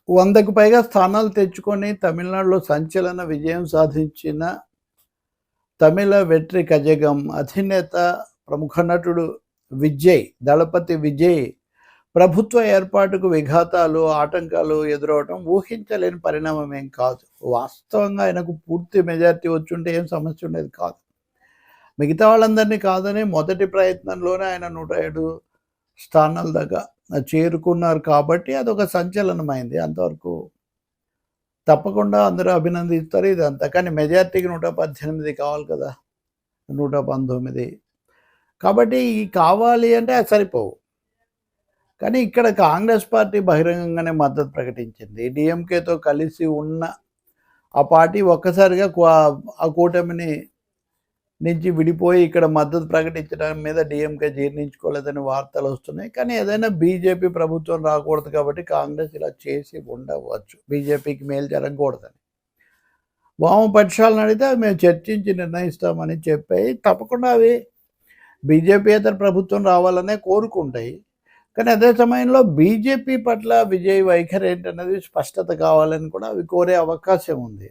100కు పైగా స్థానాలు తెచ్చుకొని తమిళనాడులో సంచలన విజయం సాధించిన తమిళ వెట్రి కజగం అధినేత ప్రముఖ నటుడు దళపతి విజయ్ ప్రభుత్వ ఏర్పాటుకు విఘాతాలు, ఆటంకాలు ఎదురవడం ఊహించలేని పరిణామం ఏం కాదు. వాస్తవంగా ఆయనకు పూర్తి మెజారిటీ వచ్చుంటే ఏం సమస్య ఉండేది కాదు. మిగతా వాళ్ళందరినీ కాదని మొదటి ప్రయత్నంలోనే ఆయన 107 స్థానాల దాకా చేరుకున్నారు కాబట్టి అదొక సంచలనమైంది. అంతవరకు తప్పకుండా అందరూ అభినందిస్తారు ఇదంతా. కానీ మెజారిటీకి 118 కావాలి కదా, 119. కాబట్టి ఈ కావాలి అంటే అది సరిపోవు. కానీ ఇక్కడ కాంగ్రెస్ పార్టీ బహిరంగంగానే మద్దతు ప్రకటించింది. డిఎంకేతో కలిసి ఉన్న ఆ పార్టీ ఒక్కసారిగా ఆ కూటమిని నుంచి విడిపోయి ఇక్కడ మద్దతు ప్రకటించడం మీద డిఎంకే జీర్ణించుకోలేదని వార్తలు వస్తున్నాయి. కానీ ఏదైనా బీజేపీ ప్రభుత్వం రాకూడదు కాబట్టి కాంగ్రెస్ ఇలా చేసి ఉండవచ్చు, బీజేపీకి మేలు జరగకూడదని. వామపక్షాలను అడిగితే అవి మేము చర్చించి నిర్ణయిస్తామని చెప్పాయి. తప్పకుండా అవి బీజేపీయేతర ప్రభుత్వం రావాలనే కోరుకుంటాయి. కానీ అదే సమయంలో బీజేపీ పట్ల విజయ్ వైఖరి ఏంటనేది స్పష్టత కావాలని కూడా అవి కోరే అవకాశం ఉంది.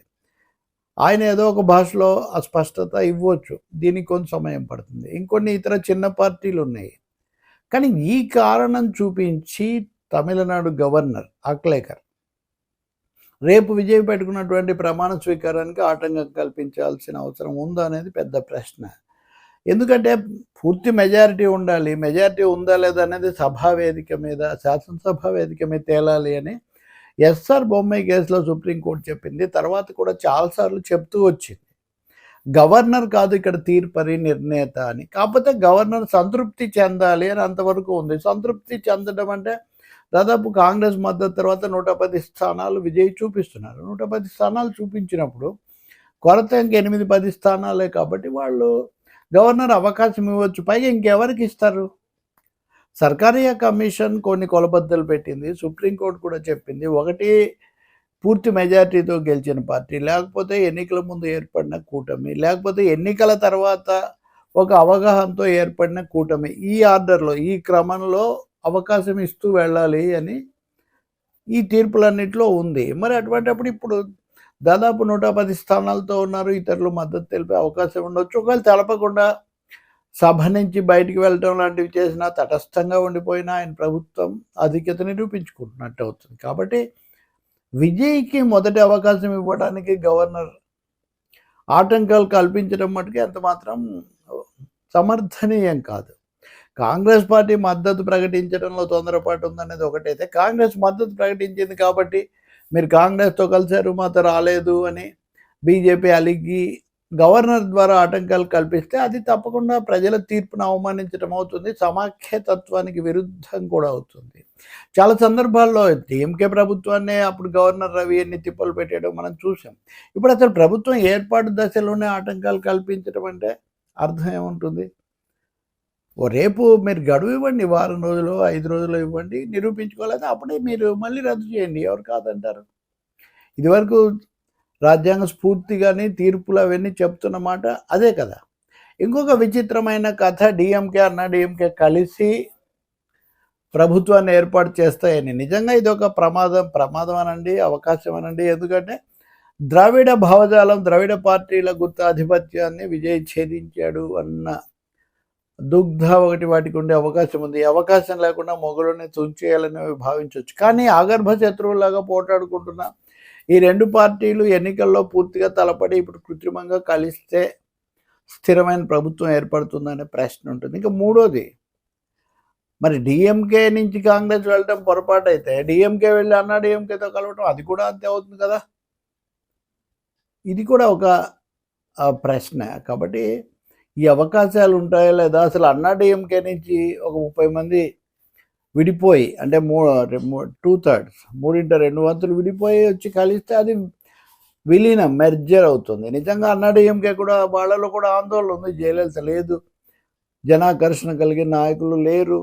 ఆయన ఏదో ఒక భాషలో ఆ స్పష్టత ఇవ్వచ్చు. దీనికి కొంత సమయం పడుతుంది. ఇంకొన్ని ఇతర చిన్న పార్టీలు ఉన్నాయి. కానీ ఈ కారణం చూపించి తమిళనాడు గవర్నర్ అక్లేకర్ రేపు విజయ్ పెట్టుకున్నటువంటి ప్రమాణ స్వీకారానికి ఆటంకం కల్పించాల్సిన అవసరం ఉందా అనేది పెద్ద ప్రశ్న. ఎందుకంటే పూర్తి మెజారిటీ ఉండాలి. మెజారిటీ ఉందా లేదా అనేది శాసనసభ వేదిక మీద తేలాలి అని ఎస్ఆర్ బొమ్మాయి కేసులో సుప్రీంకోర్టు చెప్పింది. తర్వాత కూడా చాలాసార్లు చెప్తూ వచ్చింది. గవర్నర్ కాదు ఇక్కడ తీర్పరి నిర్ణేత అని. కాకపోతే గవర్నర్ సంతృప్తి చెందాలి అని అంతవరకు ఉంది. సంతృప్తి చెందడం అంటే దాదాపు కాంగ్రెస్ మద్దతు తర్వాత 110 స్థానాలు విజయ్ చూపిస్తున్నారు. 110 స్థానాలు చూపించినప్పుడు కొరత ఇంక 8-10 స్థానాలే కాబట్టి వాళ్ళు గవర్నర్ అవకాశం ఇవ్వచ్చు. పైగా ఇంకెవరికి ఇస్తారు? సర్కారియా కమిషన్ కొన్ని కొలబద్దలు పెట్టింది. సుప్రీంకోర్టు కూడా చెప్పింది, ఒకటి పూర్తి మెజారిటీతో గెలిచిన పార్టీ, లేకపోతే ఎన్నికల ముందు ఏర్పడిన కూటమి, లేకపోతే ఎన్నికల తర్వాత ఒక అవగాహనతో ఏర్పడిన కూటమి. ఈ ఆర్డర్లో, ఈ క్రమంలో అవకాశం ఇస్తూ వెళ్ళాలి అని ఈ తీర్పులన్నింటిలో ఉంది. మరి అటువంటిప్పుడు ఇప్పుడు దాదాపు 110 స్థానాలతో ఉన్నారు. ఇతరులు మద్దతు తెలిపే అవకాశం ఉండొచ్చు. ఒకవేళ తెలపకుండా సభ నుంచి బయటికి వెళ్ళటం లాంటివి చేసినా, తటస్థంగా ఉండిపోయినా ఆయన ప్రభుత్వం ఆధిక్యత నిరూపించుకుంటున్నట్టు అవుతుంది. కాబట్టి విజయ్కి మొదటి అవకాశం ఇవ్వడానికి గవర్నర్ ఆటంకాలు కల్పించడం మటుకు ఎంత మాత్రం సమర్థనీయం కాదు. కాంగ్రెస్ పార్టీ మద్దతు ప్రకటించడంలో తొందరపాటు ఉందనేది ఒకటైతే, కాంగ్రెస్ మద్దతు ప్రకటించింది కాబట్టి మీరు కాంగ్రెస్తో కలిశారు మాతో రాలేదు అని బీజేపీ అలిగి గవర్నర్ ద్వారా ఆటంకాలు కల్పిస్తే అది తప్పకుండా ప్రజల తీర్పును అవమానించడం అవుతుంది. సమాఖ్యతత్వానికి విరుద్ధం కూడా అవుతుంది. చాలా సందర్భాల్లో డిఎంకే ప్రభుత్వాన్నే అప్పుడు గవర్నర్ రవి ఎన్ని తిప్పలు పెట్టడం మనం చూసాం. ఇప్పుడు అసలు ప్రభుత్వం ఏర్పాటు దశలోనే ఆటంకాలు కల్పించడం అంటే అర్థం ఏముంటుంది? రేపు మీరు గడువు ఇవ్వండి, వారం రోజులు 5 రోజులు ఇవ్వండి, నిరూపించుకోలేదు అప్పుడే మీరు మళ్ళీ రద్దు చేయండి, ఎవరు కాదంటారు? ఇదివరకు రాజ్యాంగ స్ఫూర్తిగాని తీర్పులు అవన్నీ చెప్తున్నమాట అదే కదా. ఇంకొక విచిత్రమైన కథ, డిఎంకే కలిసి ప్రభుత్వాన్ని ఏర్పాటు చేస్తాయని. నిజంగా ఇది ఒక ప్రమాదం అనండి, అవకాశం అనండి. ఎందుకంటే ద్రావిడ భావజాలం, ద్రావిడ పార్టీల గుత్తాధిపత్యాన్ని విజయ్ ఛేదించాడు అన్న ఒకటి వాటికి ఉండే అవకాశం ఉంది. అవకాశం లేకుండా మొగలుని తుంచేయాలని భావించవచ్చు. కానీ ఆగర్భ శత్రువులాగా పోటాడుకుంటున్న ఈ 2 పార్టీలు ఎన్నికల్లో పూర్తిగా తలపడి ఇప్పుడు కృత్రిమంగా కలిస్తే స్థిరమైన ప్రభుత్వం ఏర్పడుతుందనే ప్రశ్న ఉంటుంది. ఇంకా మూడోది, మరి డిఎంకే నుంచి కాంగ్రెస్ వెళ్ళటం పొరపాటు అయితే డిఎంకే వెళ్ళి డిఎంకేతో కలవటం అది కూడా అంతే అవుతుంది కదా. ఇది కూడా ఒక ప్రశ్న. కాబట్టి ఈ అవకాశాలు ఉంటాయా లేదా? అసలు డిఎంకే నుంచి ఒక 30 మంది విడిపోయి, అంటే 2/3 3/2 వంతులు విడిపోయి వచ్చి కలిస్తే అది విలీనం, మెర్జర్ అవుతుంది. నిజంగా డిఎంకే కూడా వాళ్ళలో కూడా ఆందోళన ఉంది. జయలలిత లేదు, జనాకర్షణ కలిగిన నాయకులు లేరు.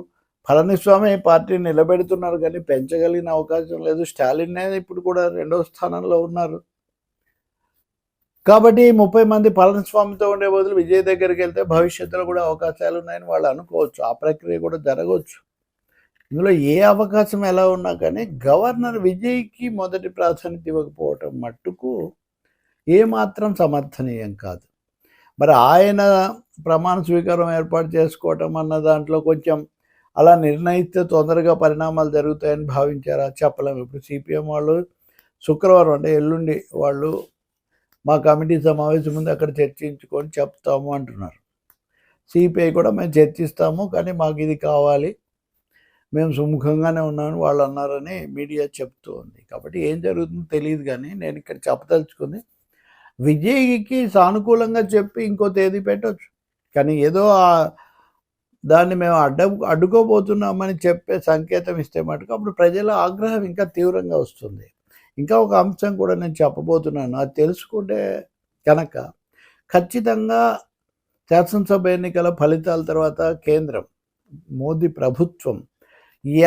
పళనిస్వామి పార్టీని నిలబెడుతున్నారు కానీ పెంచగలిగిన అవకాశం లేదు. స్టాలిన్ ఇప్పుడు కూడా 2వ స్థానంలో ఉన్నారు. కాబట్టి 30 మంది పళనిస్వామితో ఉండే బదులు విజయ్ దగ్గరికి వెళ్తే భవిష్యత్తులో కూడా అవకాశాలు ఉన్నాయని వాళ్ళు అనుకోవచ్చు. ఆ ప్రక్రియ కూడా జరగవచ్చు. ఇందులో ఏ అవకాశం ఎలా ఉన్నా కానీ గవర్నర్ విజయ్కి మొదటి ప్రాధాన్యత ఇవ్వకపోవటం మట్టుకు ఏమాత్రం సమర్థనీయం కాదు. మరి ఆయన ప్రమాణ స్వీకారం ఏర్పాటు చేసుకోవటం అన్న దాంట్లో కొంచెం అలా నిర్ణయిస్తే తొందరగా పరిణామాలు జరుగుతాయని భావించారా? చెప్పలేము. ఇప్పుడు సిపిఎం వాళ్ళు శుక్రవారం అంటే ఎల్లుండి వాళ్ళు మా కమిటీ సమావేశం ముందు అక్కడ చర్చించుకొని చెప్తాము అంటున్నారు. సిపిఐ కూడా మేము చర్చిస్తాము, కానీ మాకు ఇది కావాలి, మేము సుముఖంగానే ఉన్నామని వాళ్ళు అన్నారని మీడియా చెప్తూ ఉంది. కాబట్టి ఏం జరుగుతుందో తెలియదు, కానీ నేను ఇక్కడ చెప్పదలుచుకుంది విజయ్కి సానుకూలంగా చెప్పి ఇంకో తేదీ పెట్టవచ్చు, కానీ ఏదో దాన్ని మేము అడ్డుకోబోతున్నామని చెప్పే సంకేతం ఇస్తే మటుకు అప్పుడు ప్రజల ఆగ్రహం ఇంకా తీవ్రంగా వస్తుంది. ఇంకా ఒక అంశం కూడా నేను చెప్పబోతున్నాను, అది తెలుసుకుంటే కనుక ఖచ్చితంగా శాసనసభ ఎన్నికల ఫలితాల తర్వాత కేంద్రం మోదీ ప్రభుత్వం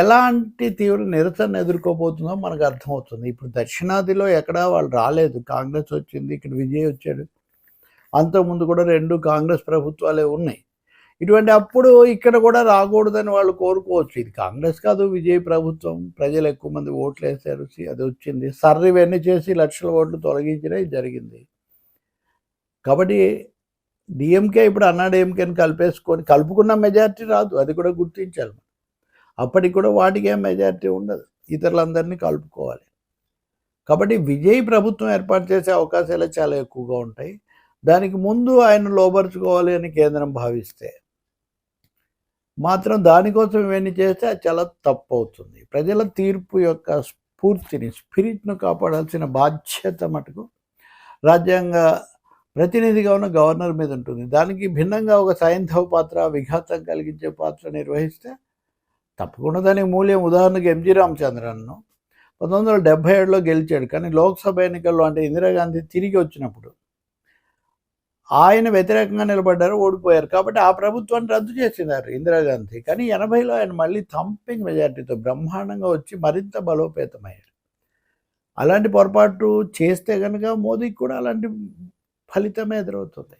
ఎలాంటి తీవ్ర నిరసన ఎదుర్కోబోతుందో మనకు అర్థమవుతుంది. ఇప్పుడు దక్షిణాదిలో ఎక్కడా వాళ్ళు రాలేదు, కాంగ్రెస్ వచ్చింది, ఇక్కడ విజయ్ వచ్చాడు, అంతకుముందు కూడా 2 కాంగ్రెస్ ప్రభుత్వాలే ఉన్నాయి. ఇటువంటి అప్పుడు ఇక్కడ కూడా రాకూడదని వాళ్ళు కోరుకోవచ్చు. ఇది కాంగ్రెస్ కాదు, విజయ్ ప్రభుత్వం, ప్రజలు ఎక్కువ మంది ఓట్లు వేశారు, అది వచ్చింది, ఇవన్నీ చేసి లక్షల ఓట్లు తొలగించడం జరిగింది. కాబట్టి డిఎంకే ఇప్పుడు అన్నాడీఎంకేని కలుపుకున్న మెజారిటీ రాదు, అది కూడా గుర్తించాలి. అప్పటికి కూడా వాటికి ఏం మెజారిటీ ఉండదు, ఇతరులందరినీ కలుపుకోవాలి. కాబట్టి విజయ్ ప్రభుత్వం ఏర్పాటు చేసే అవకాశాలు చాలా ఎక్కువగా ఉంటాయి. దానికి ముందు ఆయన లోబరుచుకోవాలి అని కేంద్రం భావిస్తే మాత్రం దానికోసం ఇవన్నీ చేస్తే అది చాలా తప్పు అవుతుంది. ప్రజల తీర్పు యొక్క స్పిరిట్ను కాపాడాల్సిన బాధ్యత మటుకు రాజ్యాంగ ప్రతినిధిగా ఉన్న గవర్నర్ మీద ఉంటుంది. దానికి భిన్నంగా ఒక సైంధవ పాత్ర, విఘాతం కలిగించే పాత్ర నిర్వహిస్తే తప్పకుండా దానికి మూల్యం. ఉదాహరణకు ఎంజి రామచంద్రన్ను 1977లో గెలిచాడు, కానీ లోక్సభ ఎన్నికల్లో అంటే ఇందిరాగాంధీ తిరిగి వచ్చినప్పుడు ఆయన వ్యతిరేకంగా నిలబడ్డారు, ఓడిపోయారు. కాబట్టి ఆ ప్రభుత్వాన్ని రద్దు చేసినారు ఇందిరాగాంధీ. కానీ 80లో ఆయన మళ్ళీ థంపింగ్ మెజార్టీతో బ్రహ్మాండంగా వచ్చి మరింత బలోపేతమయ్యారు. అలాంటి పొరపాటు చేస్తే కనుక మోదీకి కూడా అలాంటి ఫలితమే ఎదురవుతుంది.